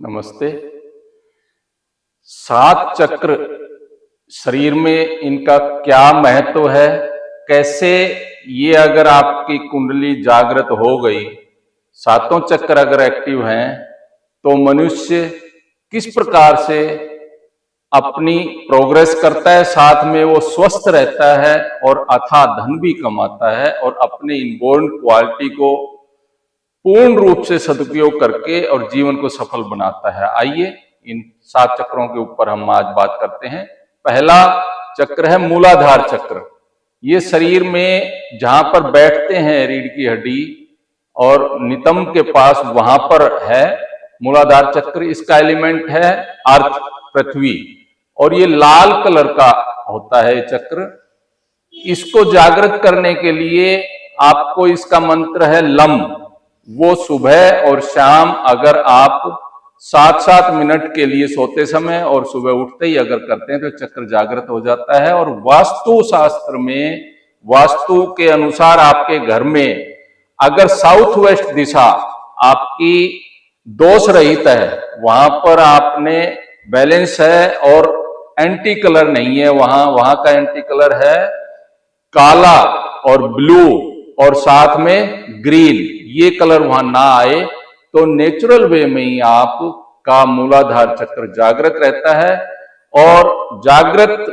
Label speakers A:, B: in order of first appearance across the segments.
A: नमस्ते। 7 चक्र शरीर में इनका क्या महत्व है, कैसे ये अगर आपकी कुंडली जागृत हो गई, सातों चक्र अगर एक्टिव हैं, तो मनुष्य किस प्रकार से अपनी प्रोग्रेस करता है, साथ में वो स्वस्थ रहता है और अथाह धन भी कमाता है और अपने इनबोर्न क्वालिटी को पूर्ण रूप से सदुपयोग करके और जीवन को सफल बनाता है। आइए इन 7 चक्रों के ऊपर हम आज बात करते हैं। पहला चक्र है मूलाधार चक्र। ये शरीर में जहां पर बैठते हैं रीढ़ की हड्डी और नितंब के पास, वहां पर है मूलाधार चक्र। इसका एलिमेंट है अर्थ, पृथ्वी, और ये लाल कलर का होता है चक्र। इसको जागृत करने के लिए आपको इसका मंत्र है लम। वो सुबह और शाम अगर आप 7-7 मिनट के लिए सोते समय और सुबह उठते ही अगर करते हैं तो चक्र जागृत हो जाता है। और वास्तु शास्त्र में, वास्तु के अनुसार आपके घर में अगर साउथ वेस्ट दिशा आपकी दोष रहित है, वहां पर आपने बैलेंस है और एंटी कलर नहीं है, वहां का एंटी कलर है काला और ब्लू और साथ में ग्रीन, ये कलर वहां ना आए तो नेचुरल वे में ही आपका मूलाधार चक्र जागृत रहता है। और जागृत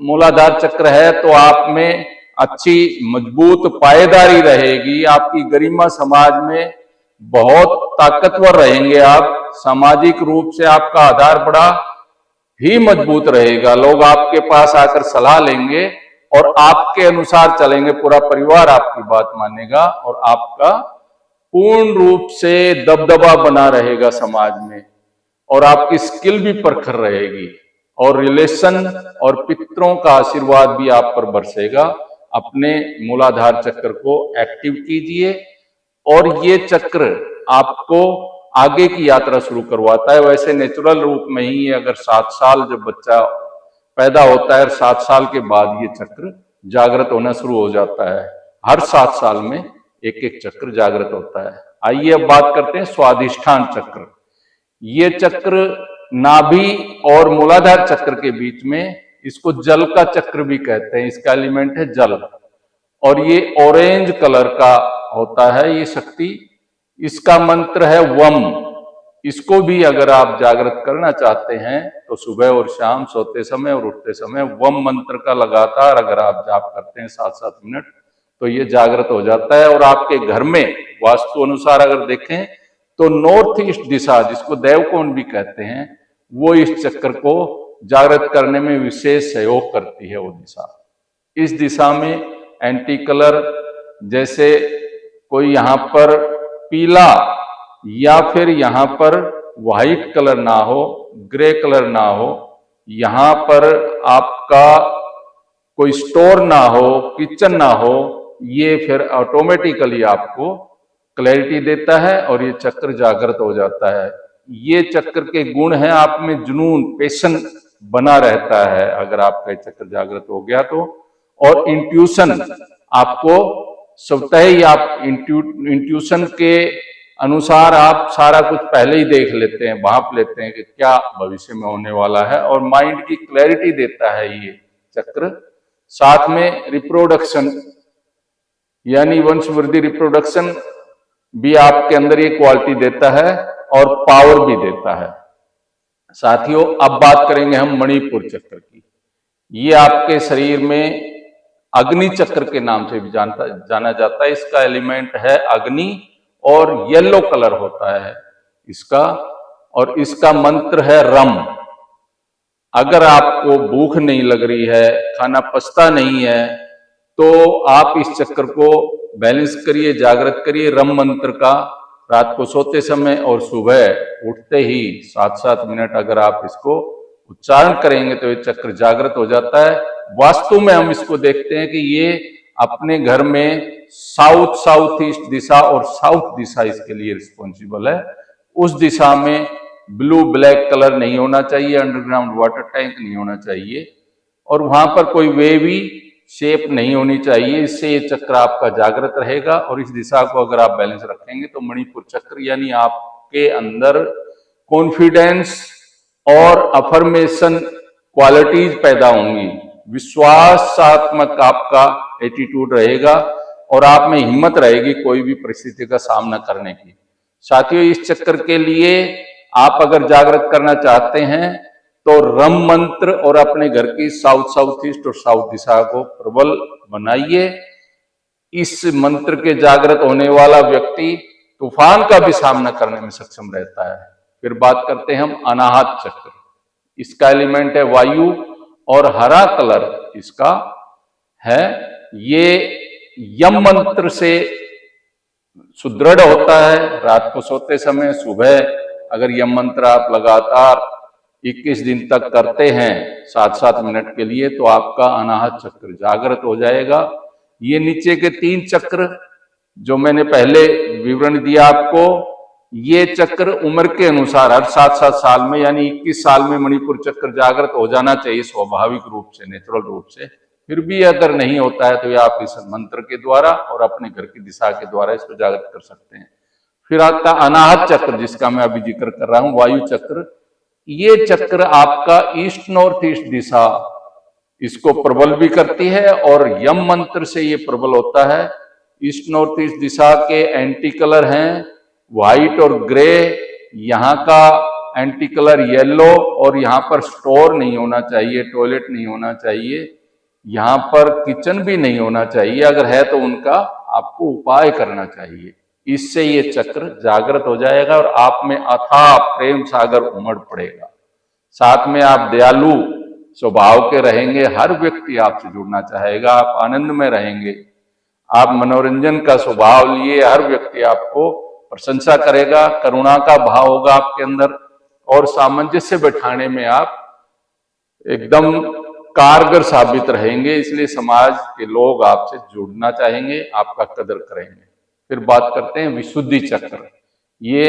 A: मूलाधार चक्र है तो आप में अच्छी मजबूत पायेदारी रहेगी, आपकी गरिमा समाज में बहुत ताकतवर रहेंगे आप, सामाजिक रूप से आपका आधार बड़ा ही मजबूत रहेगा। लोग आपके पास आकर सलाह लेंगे और आपके अनुसार चलेंगे, पूरा परिवार आपकी बात मानेगा और आपका पूर्ण रूप से दबदबा बना रहेगा समाज में और आपकी स्किल भी प्रखर रहेगी और रिलेशन और पितरों का आशीर्वाद भी आप पर बरसेगा। अपने मूलाधार चक्र को एक्टिव कीजिए और ये चक्र आपको आगे की यात्रा शुरू करवाता है। वैसे नेचुरल रूप में ही अगर 7 साल जब बच्चा पैदा होता है और 7 साल के बाद ये चक्र जागृत होना शुरू हो जाता है। हर 7 साल में एक एक चक्र जागृत होता है। आइए अब बात करते हैं स्वाधिष्ठान चक्र। ये चक्र नाभि और मूलाधार चक्र के बीच में, इसको जल का चक्र भी कहते हैं, इसका एलिमेंट है जल और ये ऑरेंज कलर का होता है ये शक्ति। इसका मंत्र है वम। इसको भी अगर आप जागृत करना चाहते हैं तो सुबह और शाम सोते समय और उठते समय वम मंत्र का लगातार अगर आप जाप करते हैं 7-7 मिनट तो ये जागृत हो जाता है। और आपके घर में वास्तु अनुसार अगर देखें तो नॉर्थ ईस्ट दिशा, जिसको देवकोण भी कहते हैं, वो इस चक्र को जागृत करने में विशेष सहयोग करती है। वो दिशा, इस दिशा में एंटी कलर, जैसे कोई यहाँ पर पीला या फिर यहाँ पर व्हाइट कलर ना हो, ग्रे कलर ना हो, यहाँ पर आपका कोई स्टोर ना हो, किचन ना हो, ये फिर ऑटोमेटिकली आपको क्लैरिटी देता है और ये चक्र जागृत हो जाता है। ये चक्र के गुण हैं, आप में जुनून, पैशन बना रहता है अगर आपका चक्र जागृत हो गया तो। और इंट्यूशन, आपको स्वतः ही आप इंट्यूशन के अनुसार आप सारा कुछ पहले ही देख लेते हैं, भाप लेते हैं कि क्या भविष्य में होने वाला है और माइंड की क्लैरिटी देता है ये चक्र। साथ में रिप्रोडक्शन यानी वंशवृद्धि, रिप्रोडक्शन भी आपके अंदर ये क्वालिटी देता है और पावर भी देता है। साथियों, अब बात करेंगे हम मणिपुर चक्र की। ये आपके शरीर में अग्नि चक्र के नाम से भी जाना जाता है। इसका एलिमेंट है अग्नि और येलो कलर होता है इसका, और इसका मंत्र है रम। अगर आपको भूख नहीं लग रही है, खाना पचता नहीं है, तो आप इस चक्र को बैलेंस करिए, जागृत करिए रम मंत्र का। रात को सोते समय और सुबह उठते ही 7-7 मिनट अगर आप इसको उच्चारण करेंगे तो ये चक्र जागृत हो जाता है। वास्तु में हम इसको देखते हैं कि ये अपने घर में साउथ ईस्ट दिशा और साउथ दिशा इसके लिए रिस्पॉन्सिबल है। उस दिशा में ब्लू ब्लैक कलर नहीं होना चाहिए, अंडरग्राउंड वाटर टैंक नहीं होना चाहिए और वहां पर कोई वेवी शेप नहीं होनी चाहिए। इससे ये चक्र आपका जागृत रहेगा और इस दिशा को अगर आप बैलेंस रखेंगे तो मणिपुर चक्र यानी आपके अंदर कॉन्फिडेंस और अफर्मेशन क्वालिटीज पैदा होंगी, विश्वासात्मक आपका एटीट्यूड रहेगा और आप में हिम्मत रहेगी कोई भी परिस्थिति का सामना करने की। साथियों, इस चक्र के लिए आप अगर जागृत करना चाहते हैं तो रम मंत्र और अपने घर की साउथ ईस्ट और साउथ दिशा को प्रबल बनाइए। इस मंत्र के जागृत होने वाला व्यक्ति तूफान का भी सामना करने में सक्षम रहता है। फिर बात करते हैं हम अनाहत चक्र। इसका एलिमेंट है वायु और हरा कलर इसका है। ये यम मंत्र से सुदृढ़ होता है। रात को सोते समय, सुबह अगर यम मंत्र आप लगातार 21 दिन तक करते हैं 7-7 मिनट के लिए, तो आपका अनाहत चक्र जागृत हो जाएगा। ये नीचे के 3 चक्र जो मैंने पहले विवरण दिया आपको, ये चक्र उम्र के अनुसार हर 7-7 साल में यानी 21 साल में मणिपुर चक्र जागृत हो जाना चाहिए स्वाभाविक रूप से, नेचुरल रूप से। फिर भी अगर नहीं होता है तो आप इस मंत्र के द्वारा और अपने घर की दिशा के द्वारा इसको जागृत कर सकते हैं। फिर आपका अनाहत चक्र जिसका मैं अभी जिक्र कर रहा हूं, वायु चक्र। ये चक्र आपका ईस्ट नॉर्थ ईस्ट दिशा इसको प्रबल भी करती है और यम मंत्र से ये प्रबल होता है। ईस्ट नॉर्थ ईस्ट दिशा के एंटी कलर हैं व्हाइट और ग्रे। यहाँ का एंटी कलर येलो और यहाँ पर स्टोर नहीं होना चाहिए, टॉयलेट नहीं होना चाहिए, यहाँ पर किचन भी नहीं होना चाहिए। अगर है तो उनका आपको उपाय करना चाहिए। इससे ये चक्र जागृत हो जाएगा और आप में अथाह प्रेम सागर उमड़ पड़ेगा। साथ में आप दयालु स्वभाव के रहेंगे, हर व्यक्ति आपसे जुड़ना चाहेगा, आप आनंद में रहेंगे, आप मनोरंजन का स्वभाव लिए हर व्यक्ति आपको प्रशंसा करेगा, करुणा का भाव होगा आपके अंदर और सामंजस्य बैठाने में आप एकदम कारगर साबित रहेंगे। इसलिए समाज के लोग आपसे जुड़ना चाहेंगे, आपका कदर करेंगे। फिर बात करते हैं विशुद्धि चक्र। ये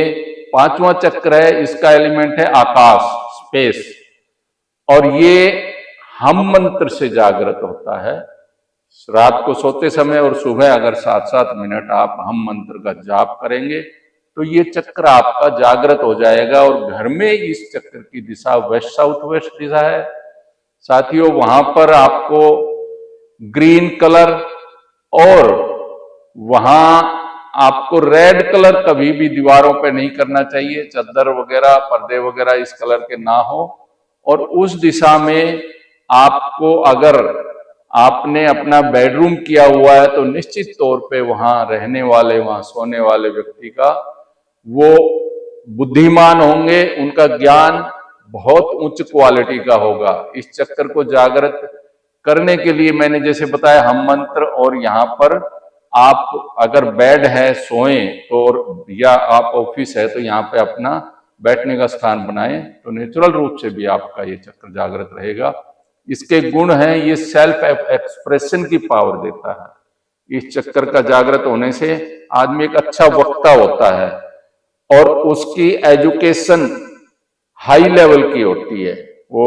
A: 5वां चक्र है। इसका एलिमेंट है आकाश, स्पेस, और ये हम मंत्र से जागृत होता है। रात को सोते समय और सुबह अगर 7-7 मिनट आप हम मंत्र का जाप करेंगे तो ये चक्र आपका जागृत हो जाएगा। और घर में इस चक्र की दिशा वेस्ट साउथ वेस्ट दिशा है। साथियों, वहां पर आपको ग्रीन कलर और वहां आपको रेड कलर कभी भी दीवारों पे नहीं करना चाहिए। चादर वगैरह, पर्दे वगैरह इस कलर के ना हो। और उस दिशा में आपको, अगर आपने अपना बेडरूम किया हुआ है तो निश्चित तौर पे वहां रहने वाले, वहां सोने वाले व्यक्ति का वो बुद्धिमान होंगे, उनका ज्ञान बहुत उच्च क्वालिटी का होगा। इस चक्र को जागृत करने के लिए मैंने जैसे बताया हम मंत्र, और यहाँ पर आप अगर बेड है सोएं तो, या आप ऑफिस है तो यहाँ पे अपना बैठने का स्थान बनाएं तो नेचुरल रूप से भी आपका ये चक्र जागृत रहेगा। इसके गुण हैं, ये सेल्फ एक्सप्रेशन की पावर देता है। इस चक्कर का जागृत होने से आदमी एक अच्छा वक्ता होता है और उसकी एजुकेशन हाई लेवल की होती है। वो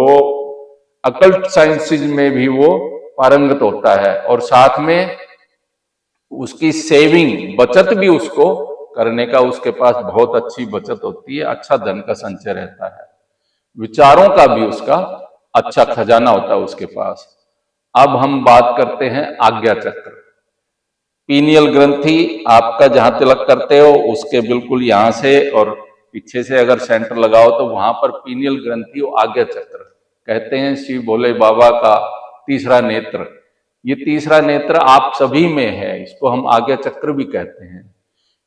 A: अकल्ट साइंसेज में भी वो पारंगत होता है और साथ में उसकी सेविंग, बचत भी उसको करने का उसके पास बहुत अच्छी बचत होती है। अच्छा धन का संचय रहता है। विचारों का भी उसका अच्छा खजाना होता है उसके पास। अब हम बात करते हैं आज्ञा चक्र। पीनियल ग्रंथि आपका जहां तिलक करते हो उसके बिल्कुल यहां से और पीछे से अगर सेंटर लगाओ तो वहां पर पीनियल ग्रंथि और आज्ञा चक्र कहते हैं शिव भोले बाबा का तीसरा नेत्र। ये तीसरा नेत्र आप सभी में है, इसको हम आज्ञा चक्र भी कहते हैं।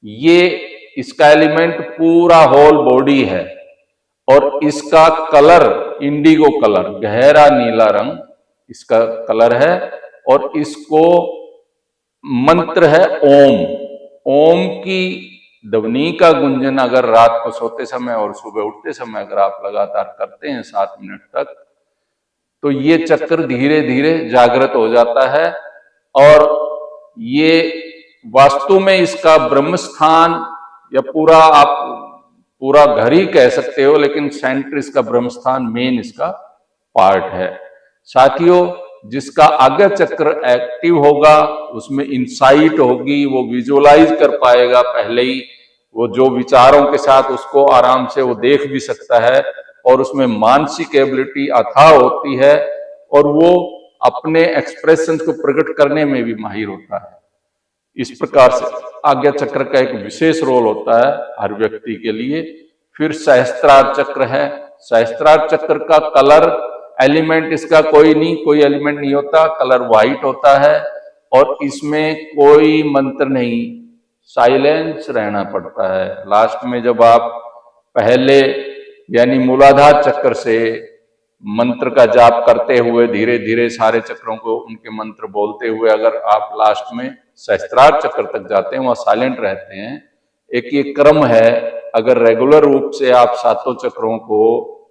A: ये इसका एलिमेंट पूरा होल बॉडी है और इसका कलर इंडिगो कलर, गहरा नीला रंग इसका कलर है। और इसको मंत्र है ओम। ओम की ध्वनि का गुंजन अगर रात को सोते समय और सुबह उठते समय अगर आप लगातार करते हैं 7 मिनट तक, तो ये चक्र धीरे धीरे जागृत हो जाता है। और ये वास्तु में इसका ब्रह्म स्थान, या पूरा आप पूरा घर ही कह सकते हो, लेकिन सेंटर इसका ब्रह्म स्थान मेन इसका पार्ट है। साथियों, जिसका आज्ञा चक्र एक्टिव होगा उसमें इंसाइट होगी, वो विजुअलाइज कर पाएगा पहले ही वो जो विचारों के साथ उसको आराम से वो देख भी सकता है, और उसमें मानसिक एबिलिटी अथाह होती है, और वो अपने एक्सप्रेशन को प्रकट करने में भी माहिर होता है। इस प्रकार से आज्ञा चक्र का एक विशेष रोल होता है हर व्यक्ति के लिए। फिर सहस्त्रार चक्र है। सहस्त्रार चक्र का कलर एलिमेंट इसका कोई एलिमेंट नहीं होता, कलर व्हाइट होता है, और इसमें कोई मंत्र नहीं, साइलेंस रहना पड़ता है। लास्ट में जब आप पहले यानी मूलाधार चक्र से मंत्र का जाप करते हुए धीरे धीरे सारे चक्रों को उनके मंत्र बोलते हुए अगर आप लास्ट में सहस्त्रार चक्र तक जाते हैं, वहां साइलेंट रहते हैं। एक ये क्रम है। अगर रेगुलर रूप से आप सातों चक्रों को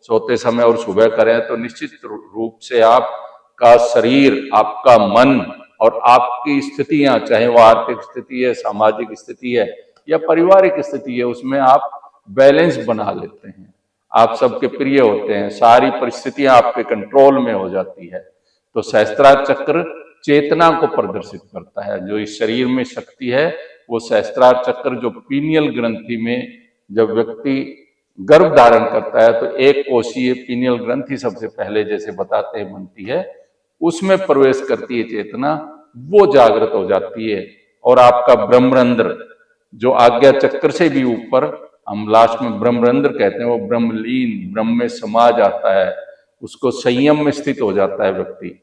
A: सोते समय और सुबह करें तो निश्चित रूप से आपका शरीर, आपका मन और आपकी स्थितियां, चाहे वो आर्थिक स्थिति है, सामाजिक स्थिति है या पारिवारिक स्थिति है, उसमें आप बैलेंस बना लेते हैं। आप सबके प्रिय होते हैं, सारी परिस्थितियां आपके कंट्रोल में हो जाती है। तो सहस्त्रार चक्र चेतना को प्रदर्शित करता है। जो इस शरीर में शक्ति है वो सहस्त्रार चक्र, जो पीनियल ग्रंथि में जब व्यक्ति गर्भ धारण करता है तो एक कोशीय पीनियल ग्रंथि सबसे पहले जैसे बताते हैं बनती है, उसमें प्रवेश करती है चेतना, वो जागृत हो जाती है। और आपका ब्रह्मरंध्र जो आज्ञा चक्र से भी ऊपर, हम लास्ट में ब्रह्मरंध्र कहते हैं, वो ब्रह्मलीन, ब्रह्म में समा जाता है, उसको संयम में स्थित हो जाता है व्यक्ति।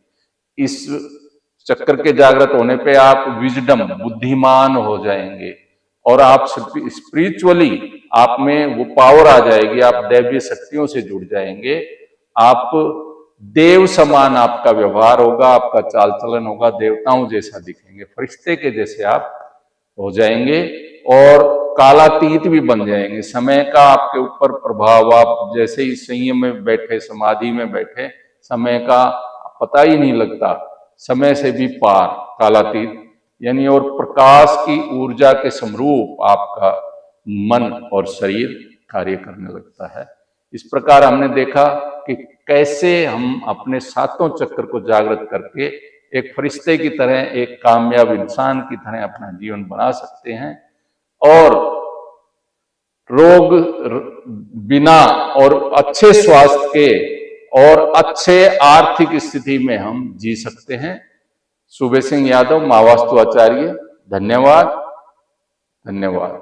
A: इस चक्र के जागृत होने पे आप विजडम, बुद्धिमान हो जाएंगे, और आप स्पिरिचुअली आप में वो पावर आ जाएगी, आप दैवीय शक्तियों से जुड़ जाएंगे। आप देव समान आपका व्यवहार होगा, आपका चाल चलन होगा, देवताओं जैसा दिखेंगे, फरिश्ते के जैसे आप हो जाएंगे, और कालातीत भी बन जाएंगे। समय का आपके ऊपर प्रभाव, आप जैसे ही संयम में बैठे, समाधि में बैठे, समय का पता ही नहीं लगता, समय से भी पार, कालातीत यानी, और प्रकाश की ऊर्जा के समरूप आपका मन और शरीर कार्य करने लगता है। इस प्रकार हमने देखा कि कैसे हम अपने सातों चक्र को जागृत करके एक फरिश्ते की तरह, एक कामयाब इंसान की तरह अपना जीवन बना सकते हैं, और रोग बिना और अच्छे स्वास्थ्य के और अच्छे आर्थिक स्थिति में हम जी सकते हैं। सूबे सिंह यादव, महावास्तु आचार्य। धन्यवाद, धन्यवाद।